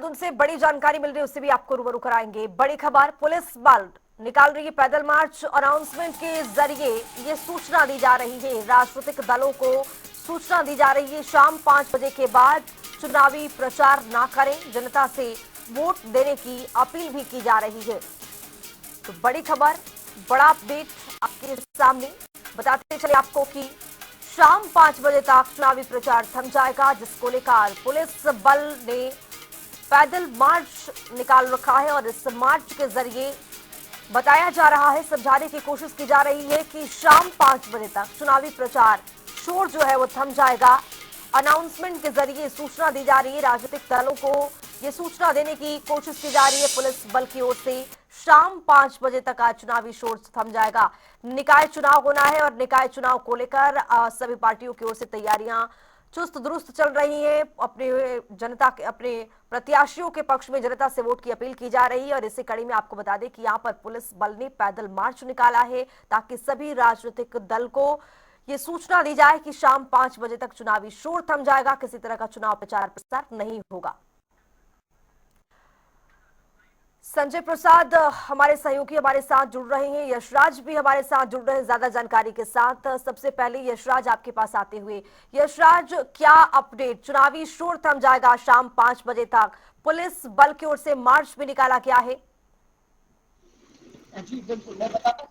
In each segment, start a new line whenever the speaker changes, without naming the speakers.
उनसे बड़ी जानकारी मिल रही है, उससे भी आपको रूबरू कराएंगे। बड़ी खबर, पुलिस बल निकाल रही है पैदल मार्च। अनाउंसमेंट के जरिए ये सूचना दी जा रही है, राजनीतिक दलों को सूचना दी जा रही है, शाम 5 बजे के बाद चुनावी प्रचार ना करें, जनता से वोट देने की अपील भी की जा रही है। तो बड़ी खबर, बड़ा अपडेट आपके सामने बताते चले आपको कि शाम 5 बजे तक चुनावी प्रचार थम जाएगा, जिसको लेकर पुलिस बल ने पैदल मार्च निकाल रखा है और इस मार्च के जरिए बताया जा रहा है, समझाने की कोशिश की जा रही है कि शाम 5 बजे तक चुनावी प्रचार शोर जो है वो थम जाएगा। अनाउंसमेंट के जरिए सूचना दी जा रही है, राजनीतिक दलों को ये सूचना देने की कोशिश की जा रही है पुलिस बल की ओर से। शाम 5 बजे तक आज चुनावी शोर थम जाएगा। निकाय चुनाव होना है और निकाय चुनाव को लेकर सभी पार्टियों की ओर से तैयारियां चुस्त दुरुस्त चल रही है। अपने जनता के अपने प्रत्याशियों के पक्ष में जनता से वोट की अपील की जा रही है और इसी कड़ी में आपको बता दें कि यहां पर पुलिस बल ने पैदल मार्च निकाला है ताकि सभी राजनीतिक दल को ये सूचना दी जाए कि शाम 5 बजे तक चुनावी शोर थम जाएगा, किसी तरह का चुनाव प्रचार प्रसार नहीं होगा। संजय प्रसाद हमारे सहयोगी हमारे साथ जुड़ रहे हैं, यशराज भी हमारे साथ जुड़ रहे हैं ज्यादा जानकारी के साथ। सबसे पहले यशराज आपके पास आते हुए, यशराज क्या अपडेट, चुनावी शोर थम जाएगा शाम 5 बजे तक, पुलिस बल की ओर से मार्च भी निकाला गया है।
जी बिल्कुल, मैं बताता हूँ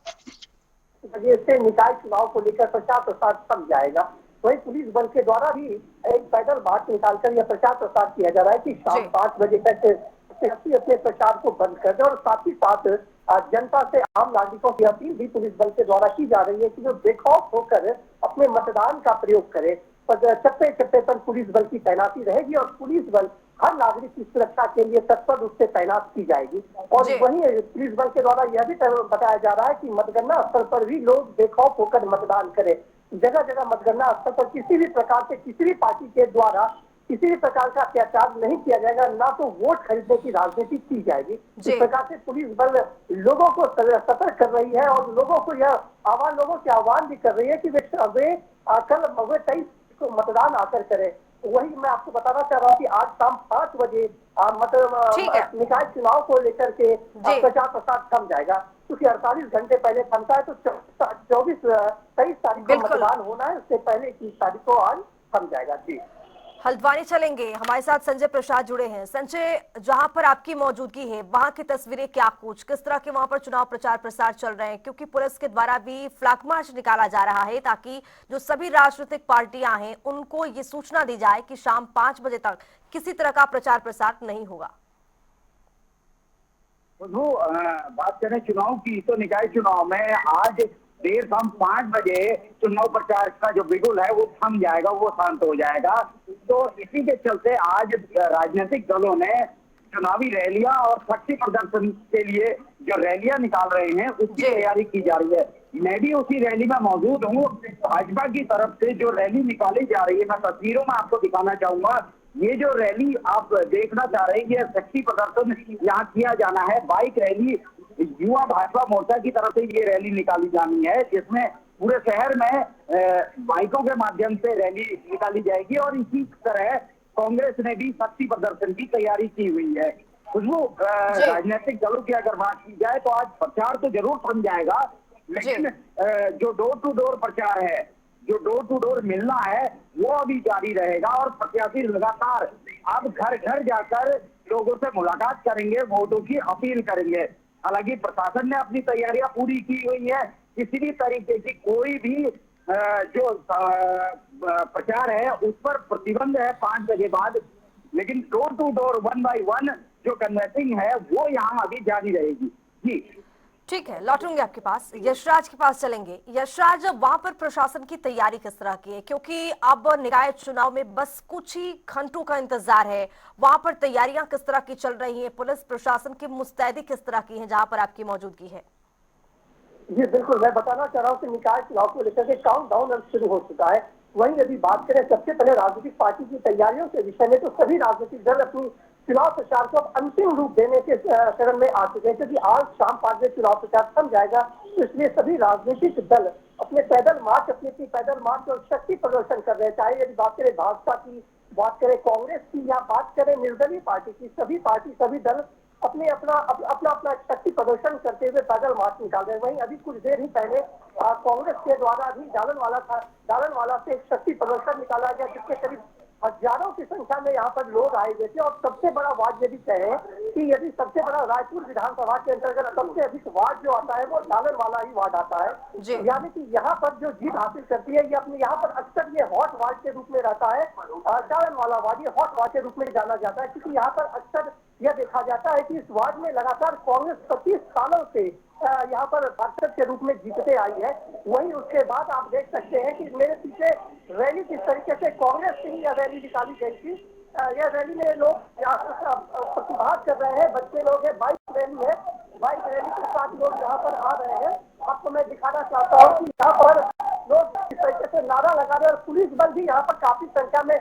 से निकाय चुनाव को लेकर प्रचार प्रसार थम जाएगा। वही पुलिस बल के द्वारा भी एक पैदल मार्च निकालकर यह प्रचार प्रसार किया जा रहा है कि शाम 5 बजे तक अपने प्रचार को बंद कर दे और साथ ही साथ जनता से, आम नागरिकों की अपील भी पुलिस बल के द्वारा की जा रही है कि जो बेखौफ होकर अपने मतदान का प्रयोग करे। चप्पे चप्पे पर पुलिस बल की तैनाती रहेगी और पुलिस बल हर नागरिक की सुरक्षा के लिए तत्पर रूप से तैनात की जाएगी। और वहीं पुलिस बल के द्वारा यह भी बताया जा रहा है कि मतगणना स्थल पर भी लोग बेखौफ होकर मतदान करें। जगह जगह मतगणना स्थल पर किसी भी प्रकार से किसी भी पार्टी के द्वारा किसी भी प्रकार का अत्याचार नहीं किया जाएगा, ना तो वोट खरीदने की राजनीति की जाएगी। इस प्रकार से पुलिस बल लोगों को सतर्क कर रही है और लोगों को यह लोगों से आह्वान भी कर रही है कि वे कल 23 को मतदान आकर करें। वही मैं आपको बताना चाह रहा हूँ कि आज शाम 5 बजे मतलब निकाय चुनाव को लेकर के प्रचार प्रसार थम जाएगा, क्योंकि 48 घंटे पहले थमता है। तो 23 तारीख को मतदान होना है, उससे पहले 21 तारीख को आज थम जाएगा। जी,
हल्द्वानी चलेंगे, हमारे साथ संजय प्रसाद जुड़े हैं। संजय, जहां पर आपकी मौजूदगी है वहां की तस्वीरें क्या, कुछ किस तरह के वहां पर चुनाव प्रचार प्रसार चल रहे हैं, क्योंकि पुलिस के द्वारा भी फ्लैग मार्च निकाला जा रहा है ताकि जो सभी राजनीतिक पार्टियां हैं उनको ये सूचना दी जाए कि शाम 5 बजे तक किसी तरह का प्रचार प्रसार नहीं होगा।
बात करें चुनाव की, तो निकाय चुनाव में आज देर शाम 5 बजे चुनाव प्रचार का जो बिगुल है वो थम जाएगा, वो शांत हो जाएगा। तो इसी के चलते आज राजनीतिक दलों ने चुनावी रैलियां और शक्ति प्रदर्शन के लिए जो रैलियां निकाल रहे हैं उसकी तैयारी की जा रही है। मैं भी उसी रैली में मौजूद हूँ। भाजपा की तरफ से जो रैली निकाली जा रही है, मैं तस्वीरों में आपको दिखाना चाहूंगा। ये जो रैली आप देखना चाह रहे हैं, ये शक्ति प्रदर्शन यहाँ किया जाना है। बाइक रैली युवा भाजपा मोर्चा की तरफ से ये रैली निकाली जानी है, जिसमें पूरे शहर में बाइकों के माध्यम से रैली निकाली जाएगी। और इसी तरह कांग्रेस ने भी शक्ति प्रदर्शन की तैयारी की हुई है। खुशबू, राजनीतिक दलों की अगर बात की जाए तो आज प्रचार तो जरूर थम जाएगा, लेकिन जो डोर टू डोर प्रचार है, जो डोर टू डोर मिलना है, वो अभी जारी रहेगा। और प्रत्याशी लगातार अब घर घर जाकर लोगों से मुलाकात करेंगे, वोटों की अपील करेंगे। हालांकि प्रशासन ने अपनी तैयारियां पूरी की हुई है, किसी भी तरीके की कोई भी जो प्रचार है उस पर प्रतिबंध है 5 बजे बाद। लेकिन डोर टू डोर 1 बाय 1 जो कन्वेंसिंग है वो यहाँ अभी जारी रहेगी। जी
ठीक है, लौटूंगे आपके पास, यशराज के पास चलेंगे। यशराज, वहां पर प्रशासन की तैयारी किस तरह की है, क्योंकि अब निकाय चुनाव में बस कुछ ही घंटों का इंतजार है, वहां पर तैयारियां किस तरह की चल रही हैं, पुलिस प्रशासन की मुस्तैदी किस तरह की है जहां पर आपकी मौजूदगी है?
जी बिल्कुल, मैं बताना चाह रहा हूँ कि निकाय चुनाव को लेकर के काउंटडाउन अब शुरू हो चुका है। वहीं यदि बात करें सबसे पहले राजनीतिक पार्टी की तैयारियों के विषय में, तो सभी राजनीतिक दल अपनी चुनाव प्रचार को अंतिम रूप देने के चरण में आ चुके हैं, क्योंकि आज शाम 5 बजे चुनाव प्रचार थम जाएगा। तो इसलिए सभी राजनीतिक दल अपने पैदल मार्च और शक्ति प्रदर्शन कर रहे हैं। चाहे यदि बात करें भाजपा की, बात करें कांग्रेस की या बात करें निर्दलीय पार्टी की, सभी दल अपना अपना शक्ति प्रदर्शन करते हुए पैदल मार्च निकाल रहे हैं। वहीं अभी कुछ देर ही पहले कांग्रेस के द्वारा भी डालनवाला से एक शक्ति प्रदर्शन निकाला गया, जिसके करीब हजारों की संख्या में यहाँ पर लोग आए हुए थे। और सबसे बड़ा वार्ड यदि कहें कि यदि सबसे बड़ा रायपुर विधानसभा के अंतर्गत सबसे अधिक वार्ड जो आता है वो डालनवाला ही वार्ड आता है। यानी कि यहाँ पर जो जीत हासिल करती है ये अपने यहाँ पर अक्सर ये हॉट वार्ड के रूप में रहता है। डालनवाला वार्ड ये हॉट वार्ड के रूप में जाना जाता है, क्योंकि यहाँ पर अक्सर यह देखा जाता है कि इस वार्ड में लगातार कांग्रेस 25 सालों से यहाँ पर पार्षद के रूप में जीतते आई है। वहीं उसके बाद आप देख सकते हैं कि मेरे पीछे रैली किस तरीके से कांग्रेस की यह रैली निकाली गई थी। यह रैली में लोग यहाँ प्रतिभाग कर रहे हैं, बच्चे लोग हैं, बाइक रैली है, बाइक रैली के साथ लोग यहाँ पर आ रहे हैं। आपको मैं दिखाना चाहता हूँ कि यहाँ पर लोग इस तरीके से नारा लगा रहे हैं और पुलिस बल भी यहाँ पर काफी संख्या में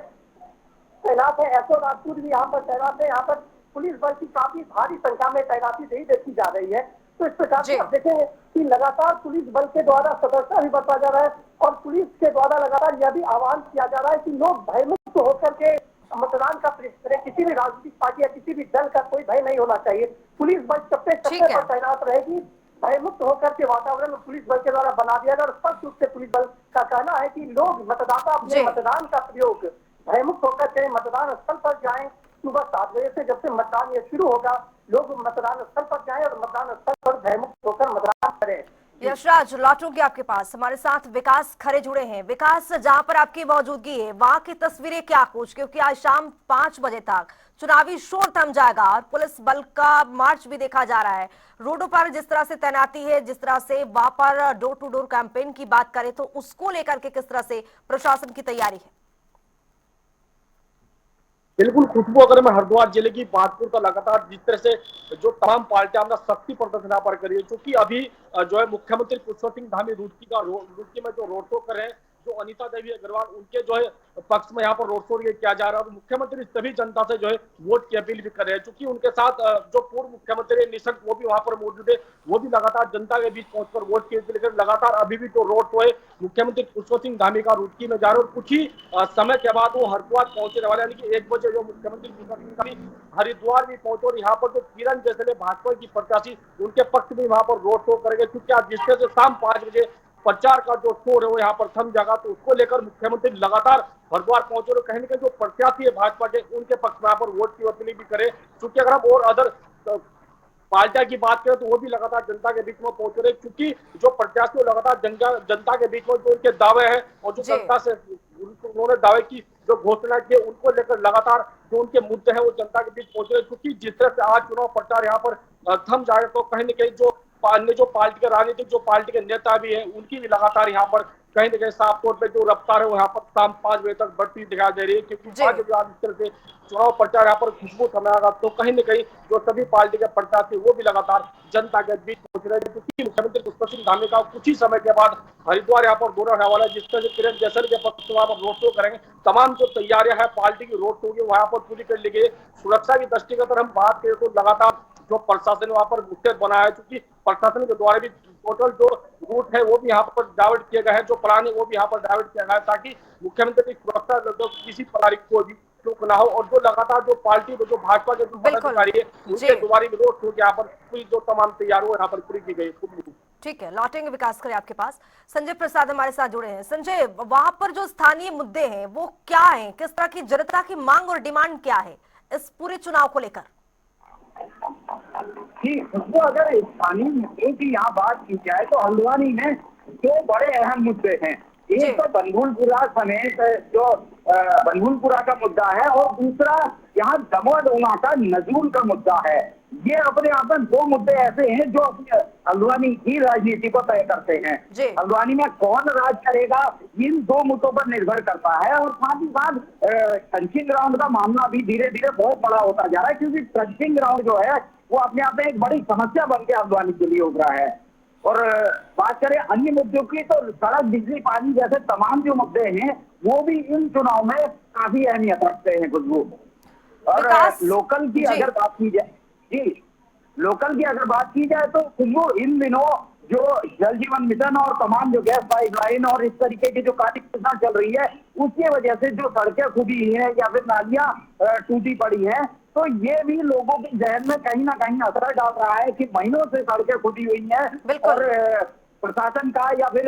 तैनात है। एसओ राजपूत भी यहाँ पर तैनात है। यहाँ पर पुलिस बल की काफी भारी संख्या में तैनाती देखी जा रही है। तो इस प्रकार से आप देखेंगे कि लगातार पुलिस बल के द्वारा सतर्कता भी बरता जा रहा है और पुलिस के द्वारा लगातार यह भी आह्वान किया जा रहा है कि लोग भयमुक्त होकर के मतदान का प्रयास करें। किसी भी राजनीतिक पार्टी या किसी भी दल का कोई भय नहीं होना चाहिए। पुलिस बल चप्पे पर तैनात रहेगी। भयमुक्त होकर के वातावरण पुलिस बल के द्वारा बना दिया गया और स्पष्ट रूप से पुलिस बल का कहना है कि लोग मतदाता अपने मतदान का प्रयोग भयमुक्त होकर के मतदान स्थल पर जाएं। सुबह 7 बजे से जब से मतदान ये शुरू होगा, लोग मतदान स्थल पर जाएं और मतदान स्थल पर भयमुक्त होकर मतदान करें।
यशराज, लौटूंगी आपके पास। हमारे साथ विकास खरे जुड़े हैं। विकास, जहां पर आपकी मौजूदगी है वहां की तस्वीरें क्या कुछ, क्योंकि आज शाम 5 बजे तक चुनावी शोर थम जाएगा और पुलिस बल का मार्च भी देखा जा रहा है। रोडों पर जिस तरह से तैनाती है, जिस तरह से वहां पर डोर टू डोर कैंपेन की बात करें तो उसको लेकर के किस तरह से प्रशासन की तैयारी है?
बिल्कुल खुशबू, अगर मैं हरिद्वार जिले की बात करूं तो लगातार जिस तरह से जो तमाम पार्टियां अपना शक्ति प्रदर्शन यहाँ पर कर रही है, क्योंकि अभी जो है मुख्यमंत्री पुष्कर सिंह धामी रुड़की में जो रोड शो कर रहे हैं, जो अनीता देवी अग्रवाल उनके जो है पक्ष में यहाँ पर रोड शो किया जा रहा है और मुख्यमंत्री सभी जनता से जो है वोट की अपील भी कर रहे हैं। क्योंकि उनके साथ जो पूर्व मुख्यमंत्री निशंक वो भी वहां पर मौजूद है, वो भी लगातार जनता के बीच पहुंचकर वोट की अपील कर लगातार अभी भी जो रोड शो है मुख्यमंत्री पुष्कर सिंह धामी का रुड़की में जा रहे और कुछ ही समय के बाद वो हरिद्वार पहुंचने वाले, यानी कि 1 बजे जो मुख्यमंत्री पुष्कर सिंह धामी हरिद्वार भी पहुंचे और यहाँ पर जो किरण जैसे भाजपा की प्रत्याशी उनके पक्ष में वहां पर रोड शो करेंगे। क्योंकि आज जिस तरह से शाम 5 बजे प्रचार का जो शोर है वो यहाँ पर थम जाएगा, तो उसको लेकर मुख्यमंत्री लगातार हरिद्वार पहुंचे और कहीं ना कहीं जो प्रत्याशी है भाजपा के उनके पक्ष में यहाँ पर वोट की अपील भी करे। क्योंकि अगर हम और अदर पार्टियां की बात करें तो वो भी लगातार जनता के बीच में पहुंच रहे, क्योंकि जो प्रत्याशी लगातार जनता के बीच में जो उनके दावे हैं और जो जनता से उन्होंने दावे की जो घोषणा की उनको लेकर लगातार जो उनके मुद्दे हैं वो जनता के बीच पहुंच रहे। क्योंकि जिस तरह से आज चुनाव प्रचार यहाँ पर थम जाएगा तो कहीं न कहीं जो अन्य जो पार्टी के राजनीतिक जो पार्टी के नेता भी हैं उनकी भी लगातार यहाँ पर कहीं न कहीं साफ तौर पे जो रफ्तार है वो यहाँ पर शाम 5 बजे तक बढ़ती दिखाई दे रही है। क्योंकि आज इस तरह से चुनाव प्रचार यहाँ पर खुशबू थमाएगा तो कहीं न कहीं जो सभी पार्टी के प्रत्याशी वो भी लगातार जनता के बीच पहुंच रहे हैं। क्योंकि मुख्यमंत्री पुष्कर सिंह धामी का कुछ ही समय के बाद हरिद्वार यहाँ पर दौरा होने वाला है, जिस तरह से किरण जैसर के पक्ष वहां पर रोड शो करेंगे। तमाम जो तैयारियां है पार्टी की रोड शो की वहां पर पूरी कर ली गई। सुरक्षा की दृष्टिगत हम बात करें तो लगातार जो प्रशासन वहां पर मुस्तैद बना है, क्योंकि प्रशासन के द्वारा भी टोटल जो रूट है वो भी यहाँ पर डाइवर्ट किया गया है, जो प्लान है वो भी यहाँ पर डाइवर्ट किया गया है ताकि मुख्यमंत्री की सुरक्षा किसी प्रकार को भी चूक ना हो। और जो लगातार जो पार्टी जो भाजपा के जो पदाधिकारी है उनके द्वारा भी रोड शो यहाँ पर पूरी जो तमाम तैयारी यहाँ पर पूरी की गई।
ठीक है, लौटेंगे विकास खरे आपके पास। संजय प्रसाद हमारे साथ जुड़े हैं। संजय, वहां पर जो स्थानीय मुद्दे हैं वो क्या हैं? किस तरह की जनता की मांग और डिमांड क्या है इस पूरे चुनाव को लेकर?
तो अगर स्थानीय मुद्दों की यहाँ बात की जाए तो हल्द्वानी में 2 बड़े अहम मुद्दे हैं। एक तो बनभूलपुरा समेत जो बनभूलपुरा का मुद्दा है और दूसरा यहाँ दमोह डोंगा का नजूल का मुद्दा है। ये अपने आप में 2 मुद्दे ऐसे हैं जो हल्द्वानी की राजनीति को तय करते हैं। हल्द्वानी में कौन राज करेगा इन 2 मुद्दों पर निर्भर करता है। और साथ ही साथ ट्रंचिंग ग्राउंड का मामला भी धीरे धीरे बहुत बड़ा होता जा रहा है, क्योंकि ट्रंचिंग ग्राउंड जो है वो अपने आप में एक बड़ी समस्या बन के हल्द्वानी के लिए उभरा है। और बात करें अन्य मुद्दों की तो सड़क, बिजली, पानी जैसे तमाम जो मुद्दे हैं वो भी इन चुनाव में काफी अहमियत रखते हैं खुशबू। और लोकल की अगर बात की जाए लोकल की अगर बात की जाए तो खुशबू इन दिनों जो जल जीवन मिशन और तमाम जो गैस पाइपलाइन और इस तरीके की जो कार्य योजना चल रही है उसकी वजह से जो सड़कें खुदी हैं या फिर नालियां टूटी पड़ी हैं, तो ये भी लोगों के जहन में कहीं ना कहीं असर डाल रहा है कि महीनों से सड़कें खुदी हुई हैं और प्रशासन का या फिर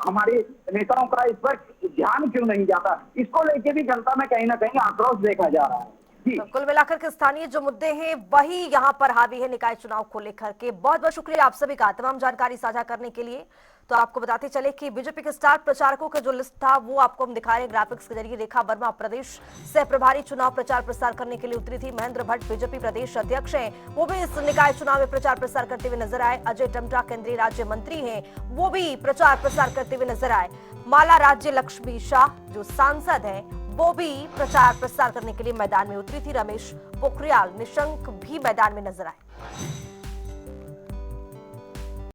हमारे नेताओं का इस पर ध्यान क्यों नहीं जाता। इसको लेके भी जनता में कहीं ना कहीं आक्रोश देखा जा रहा है।
तो कुल मिलाकर के स्थानीय जो मुद्दे हैं वही यहाँ पर हावी है निकाय चुनाव को लेकर के। बहुत बहुत शुक्रिया आप सभी का तमाम जानकारी साझा करने के लिए। तो आपको बताते चले कि बीजेपी के स्टार प्रचारकों का जो लिस्ट था वो आपको हम दिखा रहे हैं ग्राफिक्स के जरिए। रेखा वर्मा प्रदेश सह प्रभारी चुनाव प्रचार प्रसार करने के लिए उतरी थी। महेंद्र भट्ट बीजेपी प्रदेश अध्यक्ष हैं, वो भी इस निकाय चुनाव में प्रचार प्रसार करते हुए नजर आए। अजय टमटा केंद्रीय राज्य मंत्री हैं, वो भी प्रचार प्रसार करते हुए नजर आए। माला राज्य लक्ष्मी शाह जो सांसद है वो भी प्रचार प्रसार करने के लिए मैदान में उतरी थी। रमेश पोखरियाल निशंक भी मैदान में नजर आए।